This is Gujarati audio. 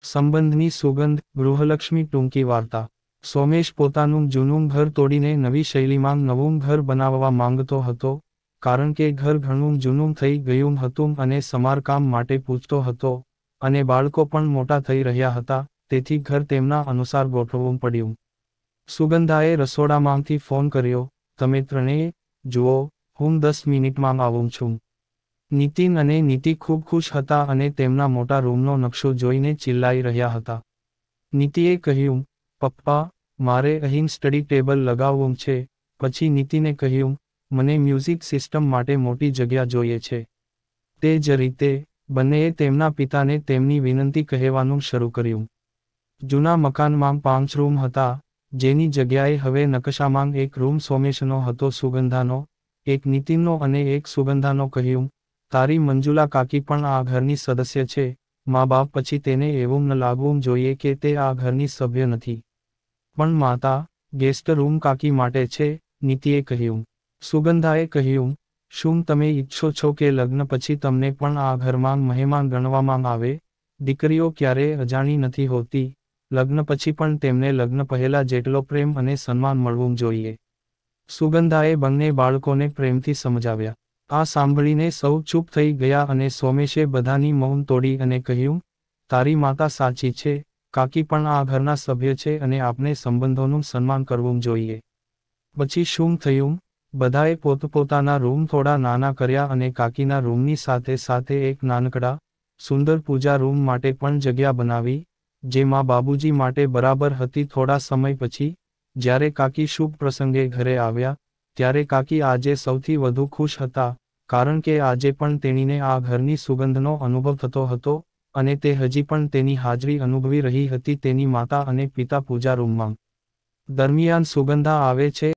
સંબંધની સુગંધ, ગૃહલક્ષ્મી ટૂંકી વાર્તા. સોમેશ પોતાનું જૂનું ઘર તોડીને નવી શૈલીમાં નવું ઘર બનાવવા માંગતો હતો, કારણ કે ઘર ઘણું જૂનું થઈ ગયું હતું અને સમારકામ માટે પૂછતો હતો, અને બાળકો પણ મોટા થઈ રહ્યા હતા, તેથી ઘર તેમના અનુસાર ગોઠવવું પડ્યું. સુગંધાએ રસોડામાંથી ફોન કર્યો, તમે ત્રણેય, જુઓ, હું 10 મિનિટમાં આવું છું. નીતિન અને નીતિ ખૂબ ખુશ હતા અને તેમના મોટા રૂમનો નકશો જોઈને ચિલ્લાઈ રહ્યા હતા. નીતિએ કહ્યું, પપ્પા, મારે અહીં સ્ટડી ટેબલ લગાવવું છે. પછી નીતિને કહ્યું, મને મ્યુઝિક સિસ્ટમ માટે મોટી જગ્યા જોઈએ છે. તે જ રીતે, બંનેએ તેમના પિતાને તેમની વિનંતી કહેવાનું શરૂ કર્યું. જૂના મકાનમાં 5 રૂમ હતા, જેની જગ્યાએ હવે નકશામાં એક રૂમ સોમેશનો હતો. સુગંધાનો, એક નીતિનનો અને એક સુગંધાનો કહ્યું, તારી મંજુલા કાકી પણ આ ઘરની સદસ્ય છે. મા-બાપ પછી તેને એવું ન લાગવું જોઈએ કે તે આ ઘરની સભ્ય નથી. પણ માતા, ગેસ્ટ રૂમ કાકી માટે છે, નીતિએ કહ્યું. સુગંધાએ કહ્યું, શું તમે ઈચ્છો છો કે લગ્ન પછી તમને પણ આ ઘરમાં મહેમાન ગણવામાં આવે? દીકરીઓ ક્યારેય અજાણી નથી હોતી, લગ્ન પછી પણ તેમને લગ્ન પહેલા જેટલો પ્રેમ અને સન્માન મળવું જોઈએ. સુગંધાએ બંને બાળકોને પ્રેમથી સમજાવ્યા. આ સાંભળીને સૌ ચૂપ થઈ ગયા અને સોમેશે બધાની મૌન તોડી અને કહ્યું, તારી માતા સાચી છે, કાકી પણ આ ઘરના સભ્ય છે અને આપણે સંબંધોનું સન્માન કરવું જોઈએ. પછી શું થયું? બધાએ પોતપોતાના રૂમ થોડા નાના કર્યા અને કાકીના રૂમની સાથે સાથે એક નાનકડા, સુંદર પૂજા રૂમ માટે પણ જગ્યા બનાવી, જે માં બાબુજી માટે બરાબર હતી. થોડા સમય પછી, જ્યારે કાકી શુભ પ્રસંગે ઘરે આવ્યા, ત્યારે કાકી આજે સૌથી વધુ ખુશ હતા, કારણ કે આજે પણ તેણીને આ ઘરની સુગંધનો અનુભવ થતો હતો, અને તે હજી પણ તેની હાજરી અનુભવી રહી હતી તેની માતા અને પિતા પૂજા રૂમમાં. દરમિયાન સુગંધા આવે છે